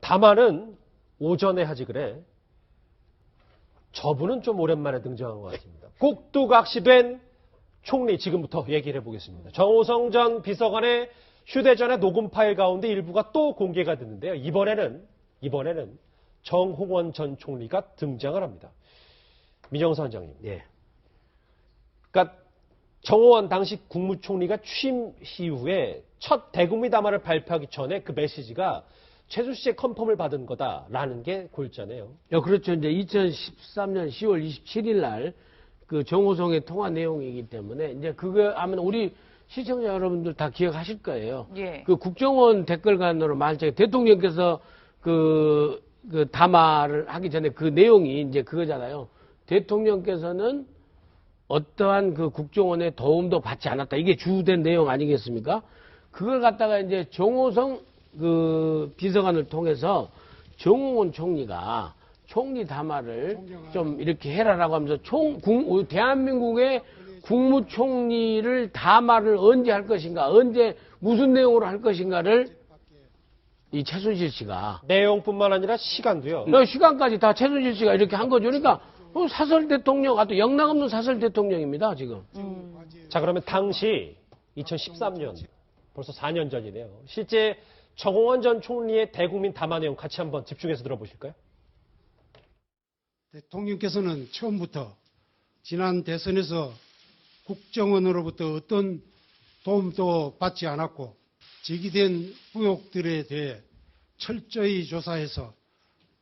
다만은 오전에 하지 그래. 저분은 좀 오랜만에 등장한 것 같습니다. 꼭두각시된 총리 지금부터 얘기를 해보겠습니다. 정호성 전 비서관의 휴대전화 녹음 파일 가운데 일부가 또 공개가 됐는데요. 이번에는 정홍원 전 총리가 등장을 합니다. 민정수 원장님. 예. 그러니까 정호원 당시 국무총리가 취임 이후에 첫 대국민 담화를 발표하기 전에 그 메시지가 최순실의 컨펌을 받은 거다라는 게 골자네요. 그렇죠. 이제 2013년 10월 27일 날 그 정호성의 통화 내용이기 때문에 이제 그거 아마 우리 시청자 여러분들 다 기억하실 거예요. 예. 그 국정원 댓글간으로 말하자면 대통령께서 그 담화를 하기 전에 그 내용이 이제 그거잖아요. 대통령께서는 어떠한 그 국정원의 도움도 받지 않았다. 이게 주된 내용 아니겠습니까? 그걸 갖다가 이제 정호성 그 비서관을 통해서 정홍원 총리가 총리 담화를 좀 이렇게 해라라고 하면서 대한민국의 국무총리를 담화를 언제 할 것인가, 언제 무슨 내용으로 할 것인가를 이 최순실 씨가 내용뿐만 아니라 시간도요. 시간까지 다 최순실 씨가 이렇게 한 거죠. 그러니까 사설 대통령, 아주 영락 없는 사설 대통령입니다, 지금. 자, 그러면 당시 2013년, 벌써 4년 전이네요. 실제 정홍원 전 총리의 대국민 담화 내용 같이 한번 집중해서 들어보실까요? 대통령께서는 처음부터 지난 대선에서 국정원으로부터 어떤 도움도 받지 않았고 제기된 의혹들에 대해 철저히 조사해서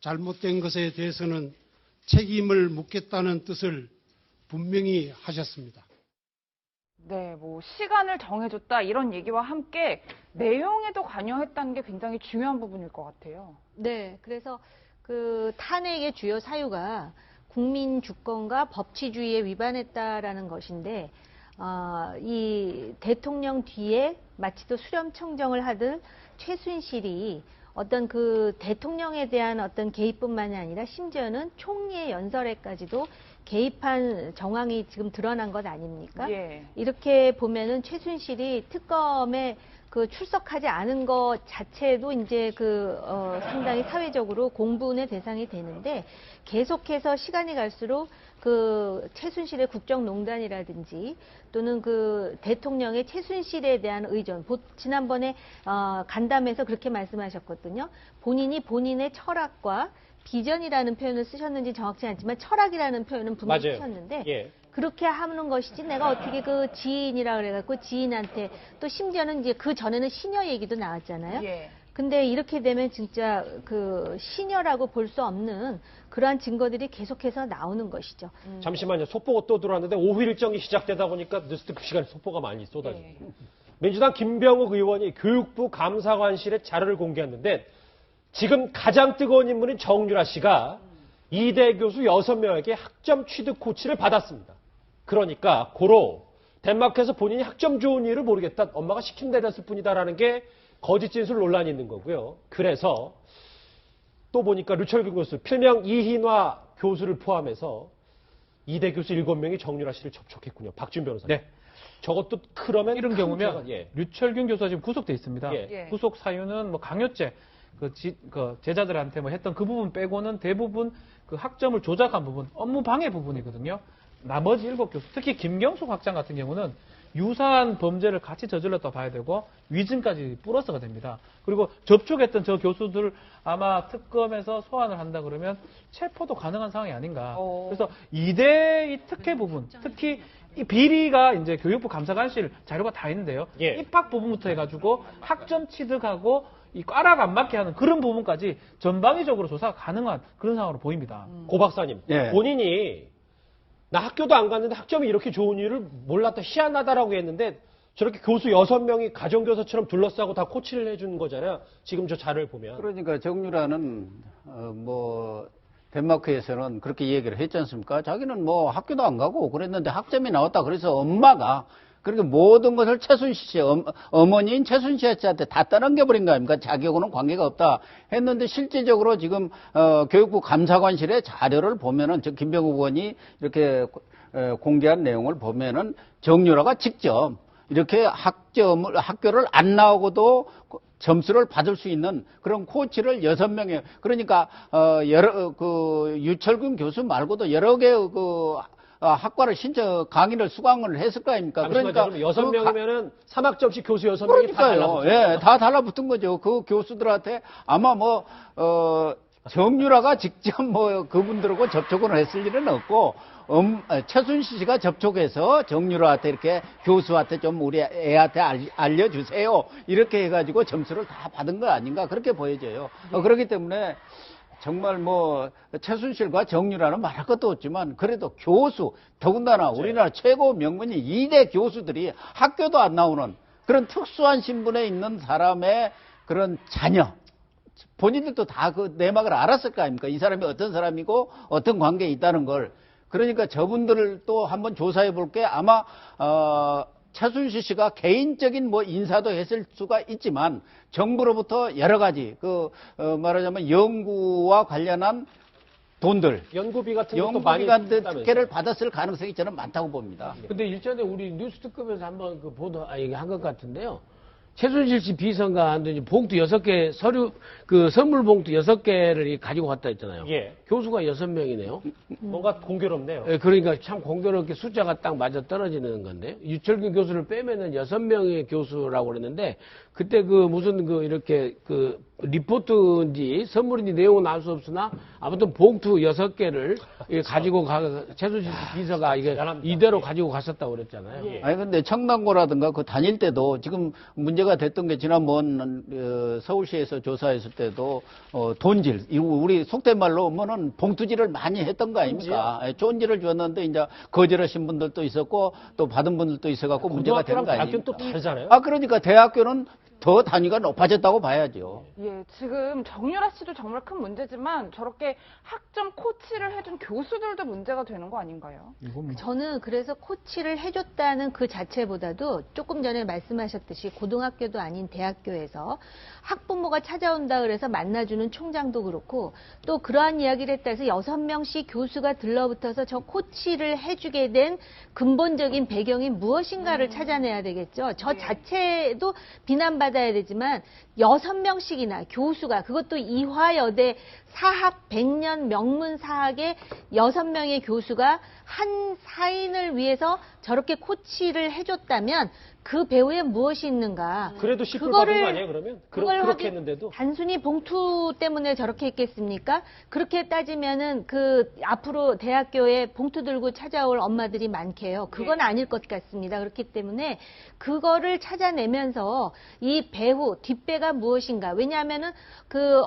잘못된 것에 대해서는 책임을 묻겠다는 뜻을 분명히 하셨습니다. 네, 뭐 시간을 정해줬다 이런 얘기와 함께 내용에도 관여했다는 게 굉장히 중요한 부분일 것 같아요. 네, 그래서 그 탄핵의 주요 사유가 국민 주권과 법치주의에 위반했다라는 것인데 이 대통령 뒤에 마치 또 수렴청정을 하듯 최순실이 어떤 그 대통령에 대한 어떤 개입뿐만이 아니라 심지어는 총리의 연설에까지도 개입한 정황이 지금 드러난 것 아닙니까? 예. 이렇게 보면은 최순실이 특검에 그 출석하지 않은 것 자체도 이제 상당히 사회적으로 공분의 대상이 되는데 계속해서 시간이 갈수록 그 최순실의 국정농단이라든지 또는 그 대통령의 최순실에 대한 의존, 지난번에 간담회에서 그렇게 말씀하셨거든요. 본인이 본인의 철학과 비전이라는 표현을 쓰셨는지 정확치 않지만 철학이라는 표현은 분명히 맞아요. 쓰셨는데 예. 그렇게 하는 것이지 내가 어떻게 그 지인이라 그래갖고 지인한테 또 심지어는 이제 그 전에는 시녀 얘기도 나왔잖아요. 예. 근데 이렇게 되면 진짜 그 시녀라고 볼 수 없는 그러한 증거들이 계속해서 나오는 것이죠. 잠시만요. 속보가 또 들어왔는데 오후 일정이 시작되다 보니까 뉴스 그 시간에 속보가 많이 쏟아져요. 네. 민주당 김병욱 의원이 교육부 감사관실에 자료를 공개했는데 지금 가장 뜨거운 인물인 정유라 씨가 이대 교수 6명에게 학점 취득 코치를 받았습니다. 그러니까 고로 덴마크에서 본인이 학점 좋은 이유를 모르겠다. 엄마가 시킨 대로 했을 뿐이다라는 게 거짓 진술 논란이 있는 거고요. 그래서 또 보니까 류철균 교수, 필명 이희화 교수를 포함해서 이대 교수 7명이 정유라 씨를 접촉했군요. 박준 변호사. 네. 저것도 그러면 이런 경우면 예. 류철균 교수가 지금 구속돼 있습니다. 예. 구속 사유는 뭐 강요죄, 제자들한테 뭐 했던 그 부분 빼고는 대부분 그 학점을 조작한 부분, 업무 방해 부분이거든요. 나머지 7교수, 특히 김경숙 학장 같은 경우는 유사한 범죄를 같이 저질렀다 봐야 되고 위증까지 플러스가 됩니다. 그리고 접촉했던 저 교수들 아마 특검에서 소환을 한다 그러면 체포도 가능한 상황이 아닌가. 그래서 이대의 특혜 부분, 특히 이 비리가 이제 교육부 감사관실 자료가 다 있는데요. 예. 입학 부분부터 해가지고 학점 취득하고 이 꽈락 안 맞게 하는 그런 부분까지 전방위적으로 조사가 가능한 그런 상황으로 보입니다. 고 박사님, 예. 본인이 나 학교도 안 갔는데 학점이 이렇게 좋은 이유를 몰랐다, 희한하다라고 했는데 저렇게 교수 6명이 가정교사처럼 둘러싸고 다 코치를 해준 거잖아요. 지금 저 자료를 보면. 그러니까 정유라는 덴마크에서는 그렇게 얘기를 했지 않습니까? 자기는 뭐 학교도 안 가고 그랬는데 학점이 나왔다. 그래서 엄마가 그렇게 모든 것을 최순실 씨, 어머니인 최순실 씨한테 다 떠넘겨버린 거 아닙니까? 자기하고는 관계가 없다 했는데 실질적으로 지금 교육부 감사관실의 자료를 보면은 저 김병욱 의원이 이렇게 공개한 내용을 보면은 정유라가 직접 이렇게 학교를 안 나오고도 점수를 받을 수 있는 그런 코치를 6명에, 그러니까, 유철균 교수 말고도 여러 개의 학과를 강의를 수강을 했을 거 아닙니까? 그러니까 6명이면은 3학점씩 교수 6명이 다 그러니까요. 달라붙은 예, 다 달라붙은 거죠. 그 교수들한테 아마 정유라가 직접 그분들하고 접촉을 했을 일은 없고, 최순실 씨가 접촉해서 정유라한테 이렇게 교수한테 좀 우리 애한테 알려주세요. 이렇게 해가지고 점수를 다 받은 거 아닌가. 그렇게 보여져요. 그렇기 때문에 정말 최순실과 정유라는 말할 것도 없지만 그래도 교수, 더군다나 우리나라 최고 명문인 2대 교수들이 학교도 안 나오는 그런 특수한 신분에 있는 사람의 그런 자녀, 본인들도 다 그 내막을 알았을 거 아닙니까? 이 사람이 어떤 사람이고 어떤 관계에 있다는 걸. 그러니까 저분들을 또 한번 조사해 볼 게 아마 최순실 씨가 개인적인 인사도 했을 수가 있지만 정부로부터 여러 가지 말하자면 연구와 관련한 돈들, 연구비 같은 것도 많이 특혜를 받았을 가능성이 저는 많다고 봅니다. 근데 일전에 우리 뉴스 특급에서 한번 얘기한 것 같은데요. 최순실 씨 비서관도 이제 봉투 6개, 선물 봉투 6개를 가지고 갔다 했잖아요. 예. 교수가 6명이네요. 뭔가 공교롭네요. 예, 그러니까 참 공교롭게 숫자가 딱 맞아 떨어지는 건데, 유철균 교수를 빼면은 6명의 교수라고 그랬는데, 그때 이렇게 리포트인지 선물인지 내용은 알 수 없으나, 아무튼 봉투 6개를 가지고 최순실 씨 비서가 이대로 가지고 갔었다고 그랬잖아요. 예. 아니, 근데 청담고라든가 다닐 때도 지금 문제가 됐던 게 지난번 서울시에서 조사했을 때도 돈질, 우리 속된 말로 봉투질을 많이 했던 거 아닙니까? 돈질을 줬는데 이제 거절하신 분들도 있었고 또 받은 분들도 있어갖고 문제가 된 거 아닙니까? 대학교는 또 다르잖아요. 그러니까 대학교는 더 단위가 높아졌다고 봐야죠. 예, 지금 정유라 씨도 정말 큰 문제지만 저렇게 학점 코치를 해준 교수들도 문제가 되는 거 아닌가요? 저는 그래서 코치를 해줬다는 그 자체보다도 조금 전에 말씀하셨듯이 고등학교도 아닌 대학교에서 학부모가 찾아온다 그래서 만나주는 총장도 그렇고 또 그러한 이야기를 했다 해서 6명씩 교수가 들러붙어서 저 코치를 해주게 된 근본적인 배경이 무엇인가를 찾아내야 되겠죠. 저 자체도 비난받아야 되지만 6명씩이나 교수가 그것도 이화여대 사학 100년 명문 사학의 6명의 교수가 한 사인을 위해서 저렇게 코치를 해줬다면 그 배후에 무엇이 있는가? 그래도 10불 받은 거 아니에요, 그러면? 그렇게 했는데도? 단순히 봉투 때문에 저렇게 했겠습니까? 그렇게 따지면은 앞으로 대학교에 봉투 들고 찾아올 엄마들이 많게요. 그건 아닐 것 같습니다. 그렇기 때문에 그거를 찾아내면서 이 배후, 뒷배가 무엇인가? 왜냐하면은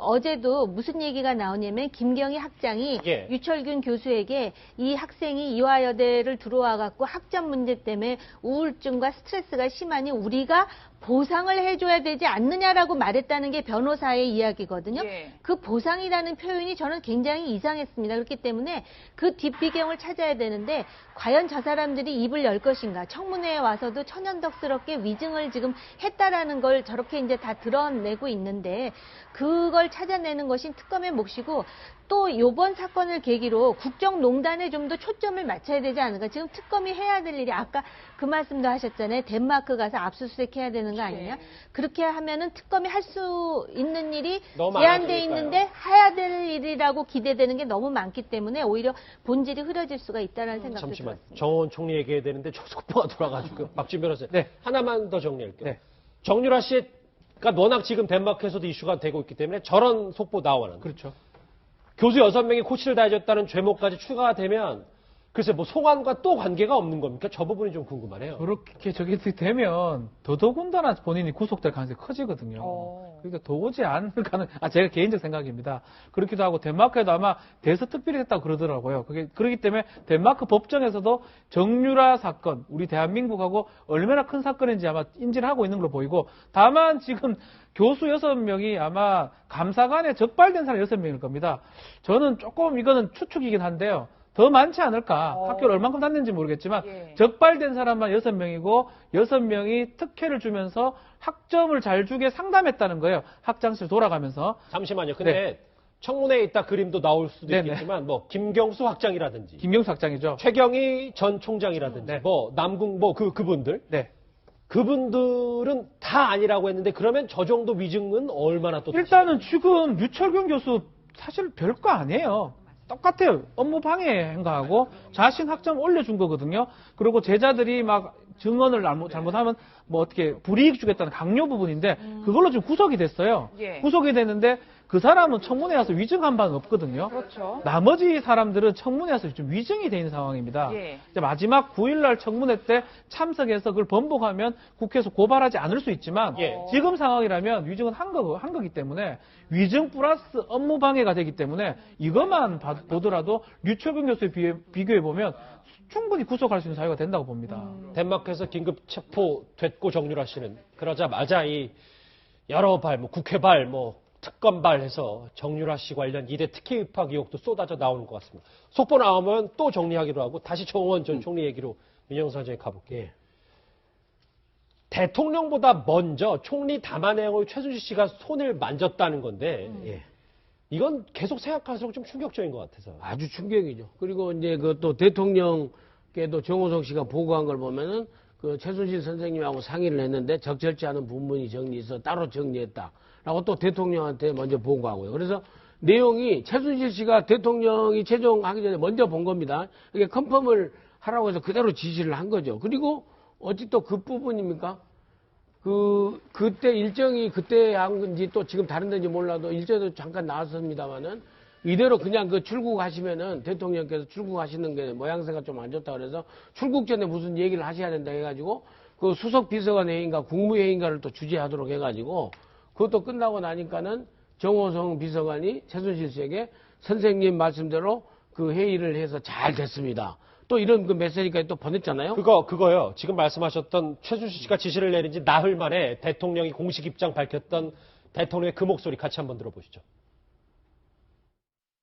어제도 무슨 얘기가 나오냐면 김경희 학장이 예. 유철균 교수에게 이 학생이 이화여대를 들어와 갖고 학점 문제 때문에 우울증과 스트레스가 심하니 우리가 보상을 해줘야 되지 않느냐라고 말했다는 게 변호사의 이야기거든요. 예. 그 보상이라는 표현이 저는 굉장히 이상했습니다. 그렇기 때문에 그 뒷배경을 찾아야 되는데 과연 저 사람들이 입을 열 것인가. 청문회에 와서도 천연덕스럽게 위증을 지금 했다라는 걸 저렇게 이제 다 드러내고 있는데 그걸 찾아내는 것이 특검의 몫이고 또 요번 사건을 계기로 국정농단에 좀 더 초점을 맞춰야 되지 않을까. 지금 특검이 해야 될 일이 아까 그 말씀도 하셨잖아요. 덴마크 가서 압수수색 해야 되는 거 아니냐. 그렇게 하면은 특검이 할 수 있는 일이 너무 제한돼 많아지니까요. 있는데 해야 될 일이라고 기대되는 게 너무 많기 때문에 오히려 본질이 흐려질 수가 있다는 생각도 잠시만. 들었습니다. 정원 총리 얘기해야 되는데 저 속보가 돌아가지고 박준 변호사님. 네. 하나만 더 정리할게요. 네. 정유라 씨가 워낙 지금 덴마크에서도 이슈가 되고 있기 때문에 저런 속보 나오는. 그렇죠. 교수 6명이 코치를 다 해줬다는 죄목까지 추가가 되면 글쎄 송환과 또 관계가 없는 겁니까? 저 부분이 좀 궁금하네요. 그렇게 저게 되면 더더군다나 본인이 구속될 가능성이 커지거든요. 그러니까 도저히 안 제가 개인적 생각입니다. 그렇기도 하고 덴마크에도 아마 대서특필이 했다고 그러더라고요. 그렇기 때문에 덴마크 법정에서도 정유라 사건, 우리 대한민국하고 얼마나 큰 사건인지 아마 인지를 하고 있는 걸로 보이고 다만 지금 교수 6명이 아마 감사관에 적발된 사람 6명일 겁니다. 저는 조금 이거는 추측이긴 한데요. 더 많지 않을까. 학교를 얼만큼 다녔는지 모르겠지만 예. 적발된 사람만 6명이고 6명이 특혜를 주면서 학점을 잘 주게 상담했다는 거예요. 학장실 돌아가면서. 잠시만요. 근데 청문회에 있다 그림도 나올 수도 네네. 있겠지만 김경수 학장이라든지 김경수 학장이죠. 최경희 전 총장이라든지 네. 남궁 그분들 네. 그분들은 다 아니라고 했는데 그러면 저 정도 위증은 얼마나 또 일단은 지금 류철균 교수 사실 별거 아니에요. 똑같아요. 업무 방해한 거하고 자신 학점 올려준 거거든요. 그리고 제자들이 막 증언을 잘못하면 뭐 어떻게 불이익 주겠다는 강요 부분인데 그걸로 지금 구속이 됐어요. 예. 구속이 됐는데 그 사람은 청문회 와서 위증한 바는 없거든요. 그렇죠. 나머지 사람들은 청문회 와서 좀 위증이 돼 있는 상황입니다. 예. 이제 마지막 9일날 청문회 때 참석해서 그걸 번복하면 국회에서 고발하지 않을 수 있지만 예. 지금 상황이라면 위증은 한 거기 때문에 위증 플러스 업무 방해가 되기 때문에 이것만 보더라도 류철균 교수에 비교해 보면 충분히 구속할 수 있는 사유가 된다고 봅니다. 덴마크에서 긴급 체포됐고 정유라 씨는 그러자마자 이 여러 발, 뭐 국회발, 뭐 특검발 해서 정유라 씨 관련 2대 특혜 입학 의혹도 쏟아져 나오는 것 같습니다. 속보 나오면 또 정리하기로 하고 다시 정원 전 총리 얘기로 민영수 사장에 가볼게요. 대통령보다 먼저 총리 담화 내용을 최순실 씨가 손을 만졌다는 건데 예. 이건 계속 생각할수록 좀 충격적인 것 같아서. 아주 충격이죠. 그리고 이제 그 또 대통령께도 정호성 씨가 보고한 걸 보면은 그 최순실 선생님하고 상의를 했는데 적절치 않은 부분이 정리해서 따로 정리했다라고 또 대통령한테 먼저 보고하고요. 그래서 내용이 최순실 씨가 대통령이 최종하기 전에 먼저 본 겁니다. 이게 컨펌을 하라고 해서 그대로 지시를 한 거죠. 그리고 어찌 또 그 부분입니까? 그때 일정이 그때 한 건지 또 지금 다른 데인지 몰라도 일정도 잠깐 나왔습니다만은 이대로 그냥 그 출국하시면은 대통령께서 출국하시는 게 모양새가 좀 안 좋다 그래서 출국 전에 무슨 얘기를 하셔야 된다 해가지고 그 수석 비서관 회의인가 국무회의인가를 또 주재하도록 해가지고 그것도 끝나고 나니까는 정호성 비서관이 최순실 씨에게 선생님 말씀대로 그 회의를 해서 잘 됐습니다. 또 이런 그 메시지까지 또 보냈잖아요. 그거요. 지금 말씀하셨던 최순실 씨가 지시를 내린 지 나흘 만에 대통령이 공식 입장 밝혔던 대통령의 그 목소리 같이 한번 들어보시죠.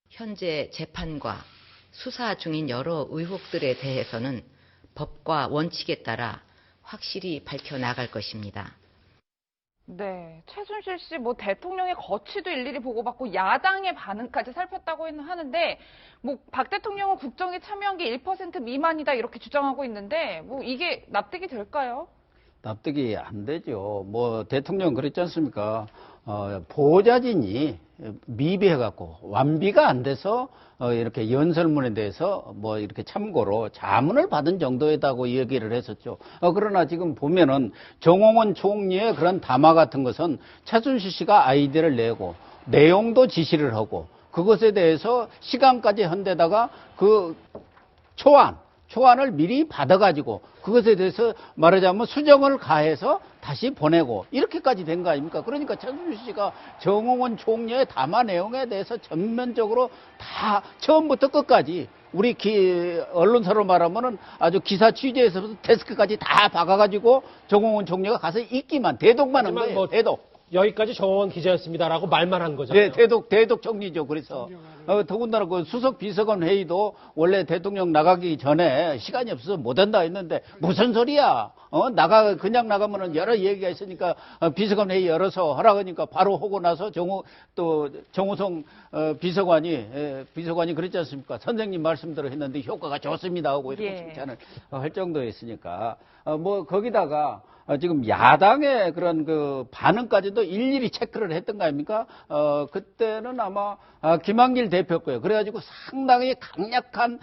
현재 재판과 수사 중인 여러 의혹들에 대해서는 법과 원칙에 따라 확실히 밝혀나갈 것입니다. 네, 최순실 씨 뭐 대통령의 거취도 일일이 보고받고 야당의 반응까지 살폈다고 하는데 뭐 박 대통령은 국정에 참여한 게 1% 미만이다 이렇게 주장하고 있는데 뭐 이게 납득이 될까요? 납득이 안 되죠. 뭐 대통령 그랬지 않습니까? 보좌진이 미비해갖고 완비가 안 돼서 이렇게 연설문에 대해서 뭐 이렇게 참고로 자문을 받은 정도에다고 얘기를 했었죠. 그러나 지금 보면은 정홍원 총리의 그런 담화 같은 것은 최순실 씨가 아이디어를 내고 내용도 지시를 하고 그것에 대해서 시간까지 한 데다가 그 초안을 미리 받아가지고 그것에 대해서 말하자면 수정을 가해서 다시 보내고 이렇게까지 된 거 아닙니까? 그러니까 최순실 씨가 정홍원 총리의 담화 내용에 대해서 전면적으로 다 처음부터 끝까지 우리 언론사로 말하면은 아주 기사 취재에서부터 데스크까지 다 박아가지고 정홍원 총리가 가서 읽기만 대독만 한 거예요. 뭐 대독. 여기까지 정원 기자였습니다라고 말만 한 거잖아요. 네, 대독 정리죠. 그래서 더군다나 그 수석 비서관 회의도 원래 대통령 나가기 전에 시간이 없어서 못 한다 했는데 무슨 소리야? 그냥 나가면은 여러 얘기가 있으니까 비서관 회의 열어서 하라고 하니까 바로 하고 나서 정호성 비서관이 그랬지 않습니까? 선생님 말씀대로 했는데 효과가 좋습니다 하고 이렇게 칭찬을 할 정도였으니까 뭐 거기다가 지금 야당의 그런 그 반응까지도 일일이 체크를 했던 거 아닙니까? 그때는 아마 김한길 대표고요. 그래가지고 상당히 강력한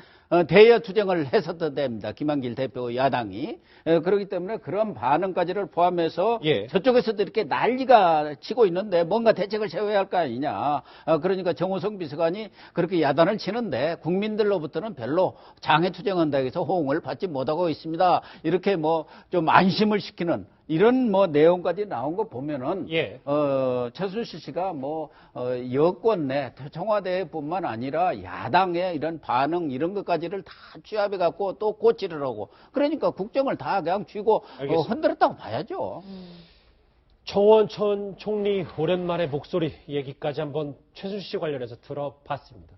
대여 투쟁을 했었던 때입니다. 김한길 대표 야당이. 그렇기 때문에 그런 반응까지를 포함해서 예. 저쪽에서도 이렇게 난리가 치고 있는데 뭔가 대책을 세워야 할 거 아니냐. 그러니까 정호성 비서관이 그렇게 야단을 치는데 국민들로부터는 별로 장애 투쟁한다 해서 호응을 받지 못하고 있습니다. 이렇게 뭐 좀 안심을 시키는 이런 뭐 내용까지 나온 거 보면은 예. 최순실 씨가 뭐 여권 내 청와대뿐만 아니라 야당의 이런 반응 이런 것까지를 다 취합해 갖고 또 고치를 하고 그러니까 국정을 다 그냥 쥐고 흔들었다고 봐야죠. 정원 전 총리 오랜만에 목소리 얘기까지 한번 최순실 씨 관련해서 들어봤습니다.